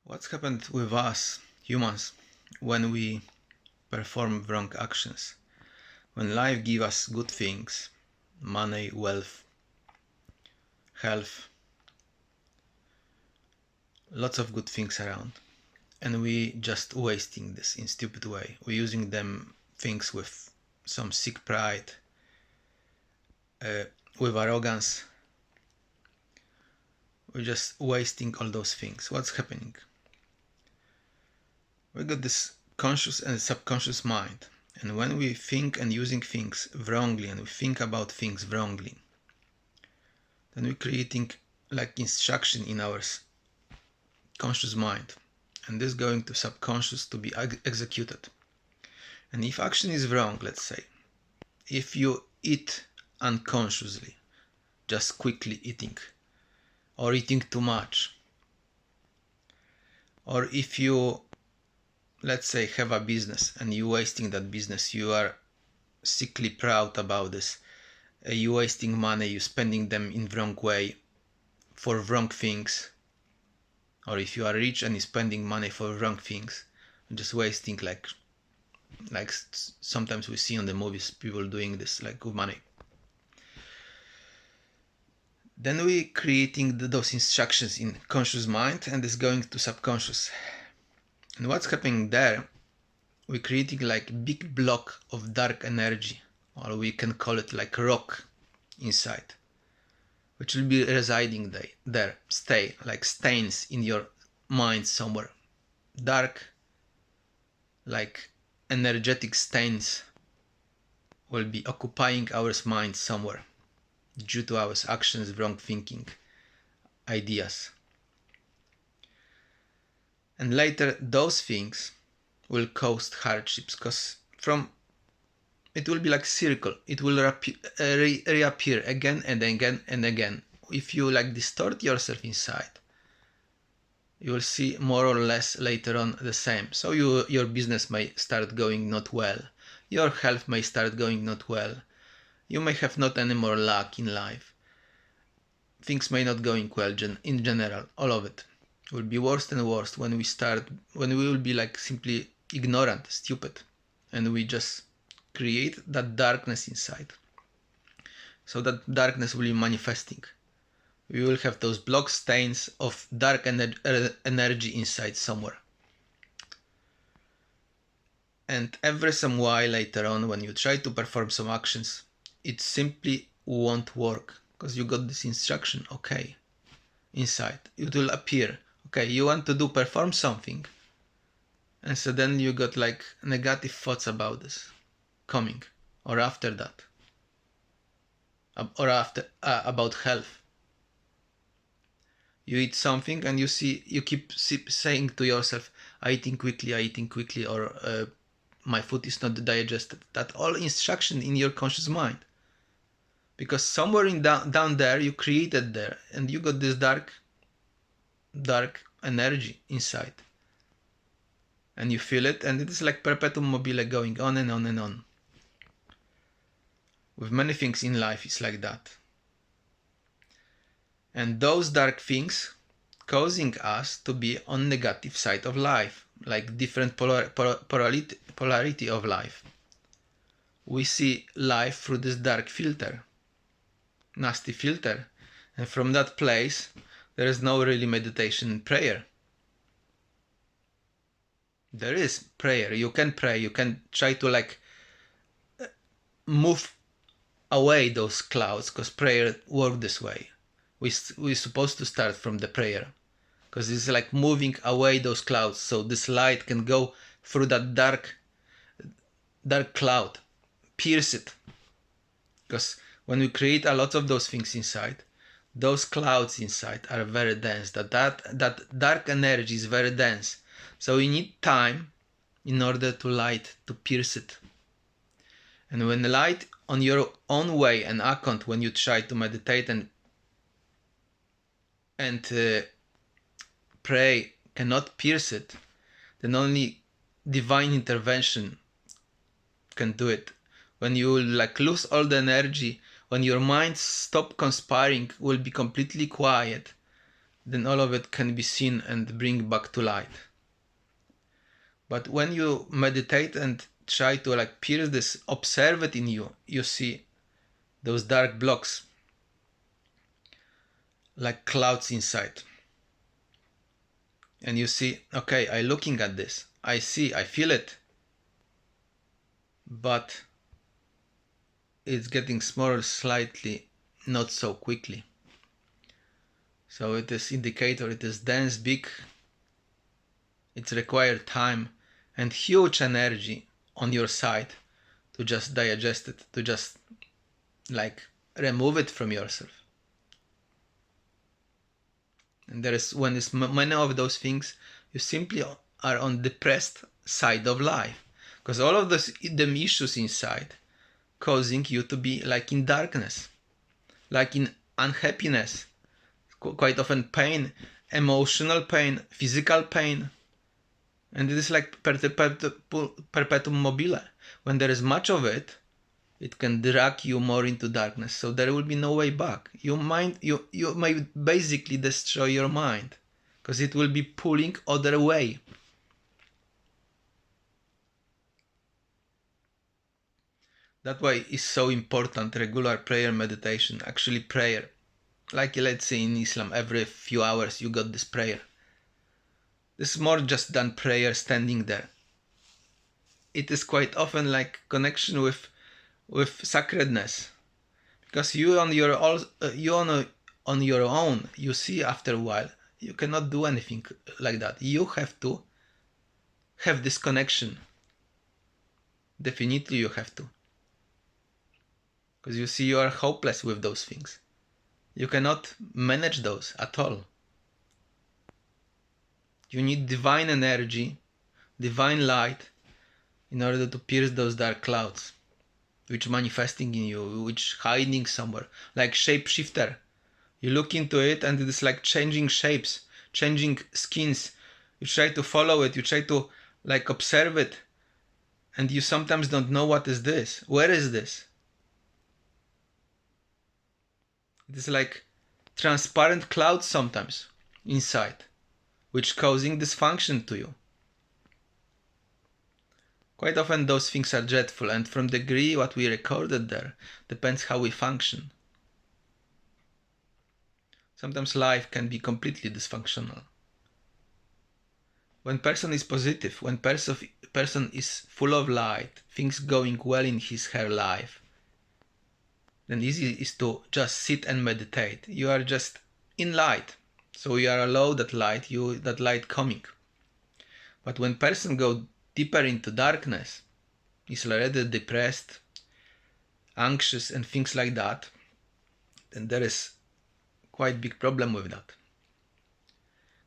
What's happened with us, humans, when we perform wrong actions? When life gives us good things, money, wealth, health, lots of good things around, and we just wasting this in stupid way. We're using them things with some sick pride, with arrogance. We're just wasting all those things. What's happening? We got this conscious and subconscious mind, and when we think and using things wrongly and we think about things wrongly, then we're creating like instruction in our conscious mind, and this is going to subconscious to be executed. And if action is wrong, let's say, if you eat unconsciously, just quickly eating, or eating too much, or if you, let's say, have a business and you wasting that business, you are sickly proud about this, you wasting money, you spending them in wrong way for wrong things, or if you are rich and you spending money for wrong things, just wasting like sometimes we see on the movies people doing this like with money, then we creating those instructions in conscious mind and it's going to subconscious. And what's happening there, we're creating like big block of dark energy, or we can call it like rock inside, which will be residing there, stay like stains in your mind somewhere. Dark, like energetic stains will be occupying our mind somewhere due to our actions, wrong thinking, ideas. And later those things will cause hardships, because from it will be like circle, it will reappear again and again and again. If you like distort yourself inside, you will see more or less later on the same. So your business may start going not well, your health may start going not well, you may have not any more luck in life, things may not going well in general. All of it will be worse and worse when we will be like simply ignorant, stupid, and we just create that darkness inside. So that darkness will be manifesting. We will have those block stains of dark energy inside somewhere. And every some while later on, when you try to perform some actions, it simply won't work, because you got this instruction, okay, inside. It will appear, okay, you want to perform something, and so then you got like negative thoughts about this coming, or after that, or after about health. You eat something and you keep saying to yourself, I'm eating quickly, or my food is not digested. That all instruction in your conscious mind, because somewhere down there you created there, and you got this dark energy inside, and you feel it, and it is like perpetuum mobile going on and on and on. With many things in life it's like that. And those dark things causing us to be on negative side of life, like different polarity of life. We see life through this dark filter, nasty filter, and from that place there is no really meditation and prayer. There is prayer, you can pray, you can try to like move away those clouds, because prayer works this way. We're supposed to start from the prayer, because it's like moving away those clouds, so this light can go through that dark cloud, pierce it. Because when we create a lot of those things inside, those clouds inside are very dense, that dark energy is very dense, so we need time in order to light to pierce it. And when the light on your own way and account, when you try to meditate and pray, cannot pierce it, then only divine intervention can do it. When you like lose all the energy, when your mind stop conspiring, will be completely quiet, then all of it can be seen and bring back to light. But when you meditate and try to like pierce this, observe it in you, you see those dark blocks like clouds inside. And you see, okay, I'm looking at this, I see, I feel it, but it's getting smaller slightly, not so quickly. So it is indicator, it is dense, big, it's required time and huge energy on your side to just digest it, to just like remove it from yourself. And there is, when it's many of those things, you simply are on depressed side of life, because all of those them issues inside causing you to be like in darkness, like in unhappiness, quite often pain, emotional pain, physical pain. And it is like perpetuum mobile. When there is much of it, it can drag you more into darkness. So there will be no way back. Your mind, you may basically destroy your mind, because it will be pulling other way. That's why it's so important regular prayer, meditation. Actually prayer, like let's say in Islam, every few hours you got this prayer. This is more just than prayer standing there. It is quite often like connection with sacredness, because you on your own, you see after a while you cannot do anything like that. You have to have this connection. Definitely you have to, because you see you are hopeless with those things. You cannot manage those at all. You need divine energy, divine light, in order to pierce those dark clouds, which manifesting in you, which hiding somewhere, like shapeshifter. You look into it and it is like changing shapes, changing skins. You try to follow it, you try to like observe it, and you sometimes don't know what is this, where is this? It is like transparent clouds sometimes inside, which causing dysfunction to you. Quite often those things are dreadful, and from degree what we recorded there depends how we function. Sometimes life can be completely dysfunctional. When person is positive, when person is full of light, things going well in his her life, then easy is to just sit and meditate. You are just in light, so you are allowed that light coming. But when person go deeper into darkness, is already depressed, anxious and things like that, then there is quite big problem with that.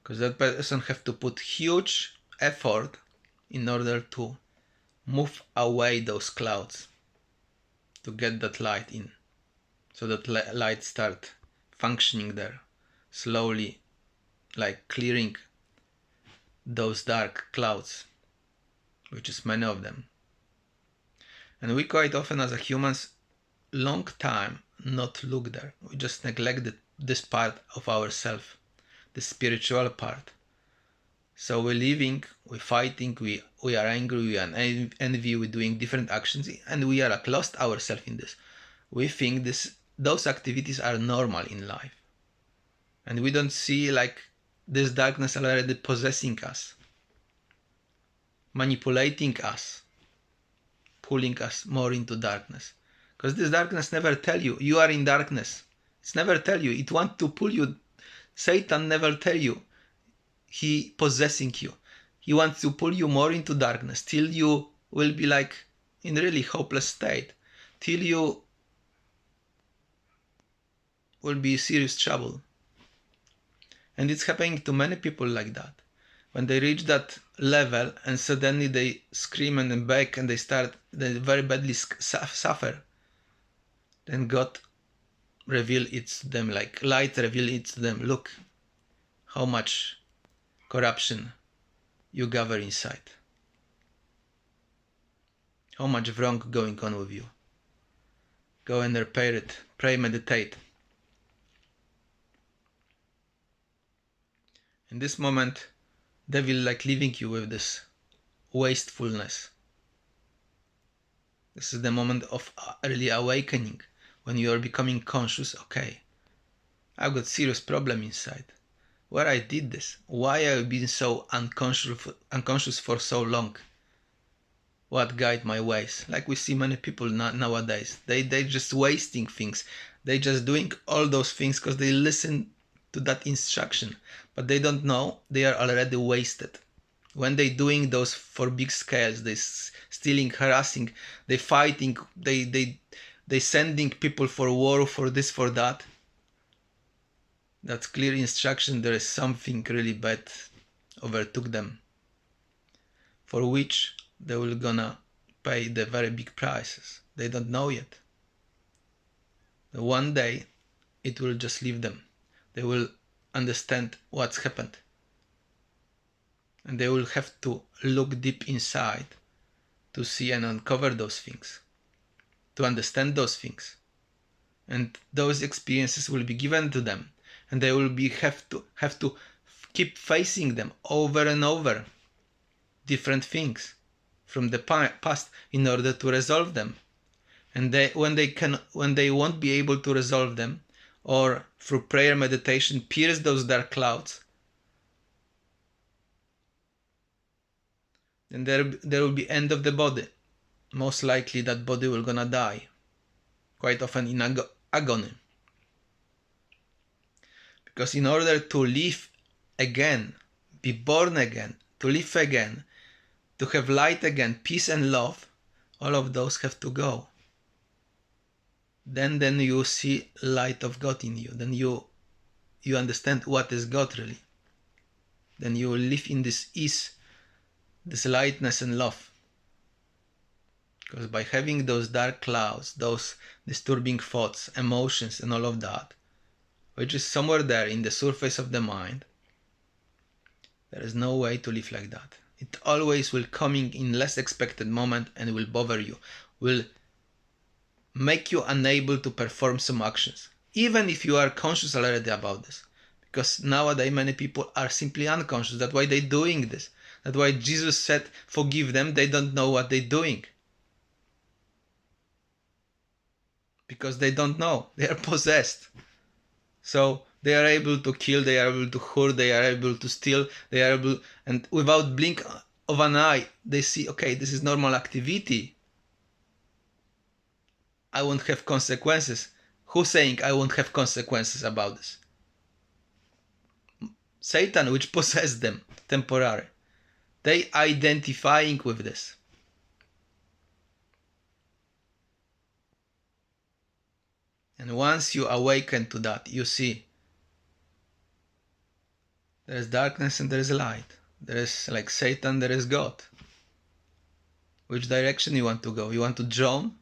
Because that person have to put huge effort in order to move away those clouds, to get that light in, so that light start functioning there, slowly, like clearing those dark clouds, which is many of them. And we quite often as a humans, long time not look there. We just neglect this part of ourself, the spiritual part. So we're living, we're fighting, we are angry, we are envy, we're doing different actions, and we are like lost ourselves in this. We think those activities are normal in life, and we don't see like this darkness already possessing us, manipulating us, pulling us more into darkness. Because this darkness never tell you you are in darkness. It's never tell you. It wants to pull you. Satan never tell you he possessing you. He wants to pull you more into darkness till you will be like in really hopeless state, till you will be serious trouble. And it's happening to many people like that. When they reach that level and suddenly they scream and beg and they very badly suffer, then God reveal it to them, like light reveal it to them. Look how much corruption you gather inside, how much wrong going on with you. Go and repair it, pray, meditate. In this moment, devil like leaving you with this wastefulness. This is the moment of early awakening, when you are becoming conscious. Okay, I've got serious problem inside. Where I did this? Why I've been so unconscious for so long? What guide my ways? Like we see many people nowadays, they just wasting things. They just doing all those things because they listen to that instruction, but they don't know they are already wasted. When they doing those for big scales, they stealing, harassing, they fighting, they sending people for war, for this, for that. That's clear instruction. There is something really bad overtook them, for which they will gonna pay the very big prices. They don't know yet. One day it will just leave them. They will understand what's happened. And they will have to look deep inside to see and uncover those things, to understand those things. And those experiences will be given to them, and they will have to keep facing them over and over, different things from the past, in order to resolve them. And when they won't be able to resolve them, or through prayer, meditation, pierce those dark clouds, then there will be end of the body. Most likely that body will gonna die, quite often in agony. Because in order to live again, be born again, to live again, to have light again, peace and love, all of those have to go. Then you see light of God in you. Then you understand what is God really. Then you will live in this ease, this lightness and love. Because by having those dark clouds, those disturbing thoughts, emotions and all of that, which is somewhere there in the surface of the mind, there is no way to live like that. It always will coming in less expected moment and will bother you, will make you unable to perform some actions, even if you are conscious already about this. Because nowadays many people are simply unconscious. That's why they're doing this. That's why Jesus said, forgive them, they don't know what they're doing. Because they don't know, they are possessed. So they are able to kill, they are able to hurt, they are able to steal, they are able, and without blink of an eye, they see, okay, this is normal activity. I won't have consequences. Who's saying I won't have consequences about this? Satan, which possessed them temporarily. They identifying with this. And once you awaken to that, you see there is darkness and there is light. There is like Satan, there is God. Which direction you want to go? You want to drown?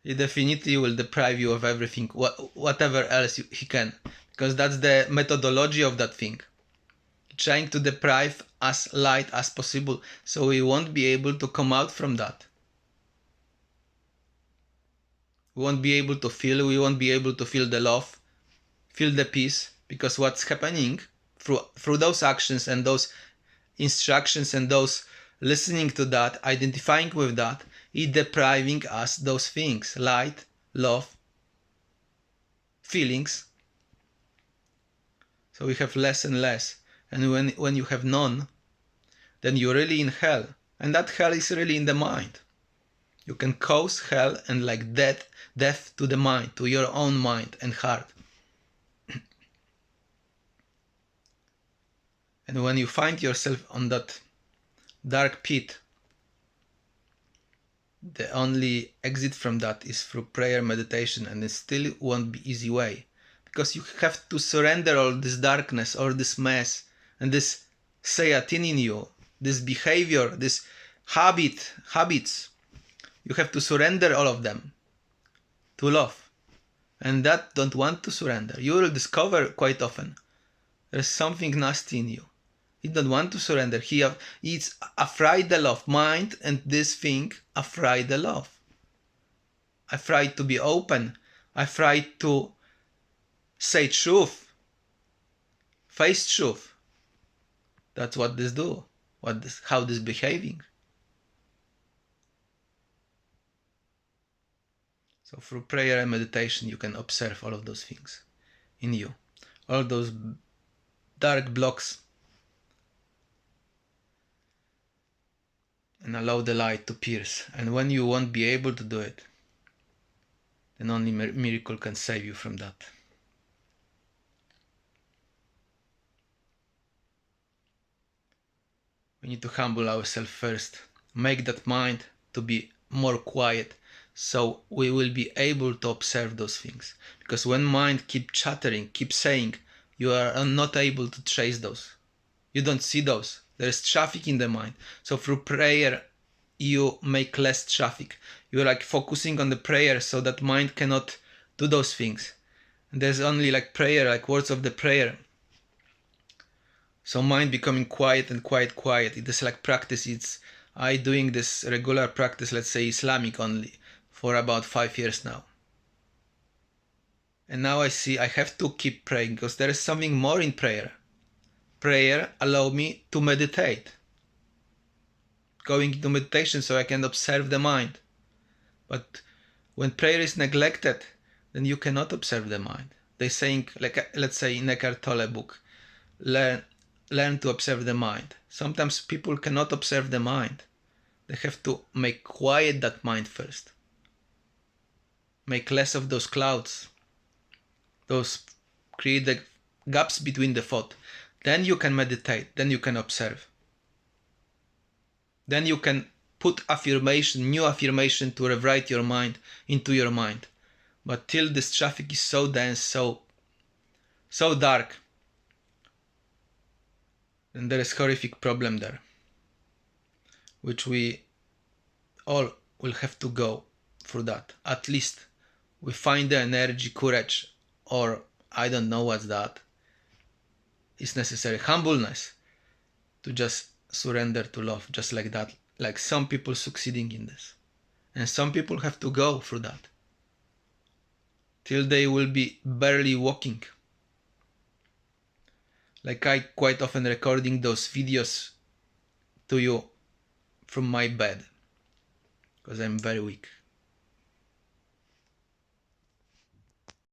He definitely will deprive you of everything, whatever else he can. Because that's the methodology of that thing. Trying to deprive as light as possible, so we won't be able to come out from that. We won't be able to feel, the love, feel the peace, because what's happening through those actions and those instructions and those listening to that, identifying with that, is depriving us those things, light, love, feelings. So we have less and less. And when you have none, then you're really in hell. And that hell is really in the mind. You can cause hell and like death to the mind, to your own mind and heart. And when you find yourself on that dark pit, the only exit from that is through prayer, meditation, and it still won't be easy way. Because you have to surrender all this darkness, all this mess, and this Satan in you, this behavior, this habits. You have to surrender all of them to love. And that don't want to surrender. You will discover quite often there's something nasty in you. He don't want to surrender. He's afraid the love. Mind and this thing afraid the love. Afraid to be open. Afraid to say truth. face truth. That's what this do. How this behaving. So through prayer and meditation, you can observe all of those things in you, all those dark blocks, and allow the light to pierce. And when you won't be able to do it, then only miracle can save you from that. We need to humble ourselves first, make that mind to be more quiet, so we will be able to observe those things. Because when mind keep chattering, keep saying, you are not able to trace those. You don't see those. There is traffic in the mind. So through prayer, you make less traffic. You're like focusing on the prayer so that mind cannot do those things. And there's only like prayer, like words of the prayer. So mind becoming quiet and quiet. It is like practice. I doing this regular practice, let's say Islamic only, for about 5 years now. And now I see I have to keep praying because there is something more in prayer. Prayer allow me to meditate. Going into meditation so I can observe the mind. But when prayer is neglected, then you cannot observe the mind. They saying, like let's say in Eckhart Tolle book, learn to observe the mind. Sometimes people cannot observe the mind. They have to make quiet that mind first. Make less of those clouds. Those create the gaps between the thought. Then you can meditate. Then you can observe. Then you can put affirmation, new affirmation to rewrite your mind into your mind. But till this traffic is so dense, so dark, then there is horrific problem there, which we all will have to go through that. At least we find the energy, courage, or I don't know what's that. It's necessary humbleness to just surrender to love, just like that. Like some people succeeding in this. And some people have to go through that. Till they will be barely walking. Like I quite often recording those videos to you from my bed. Because I'm very weak.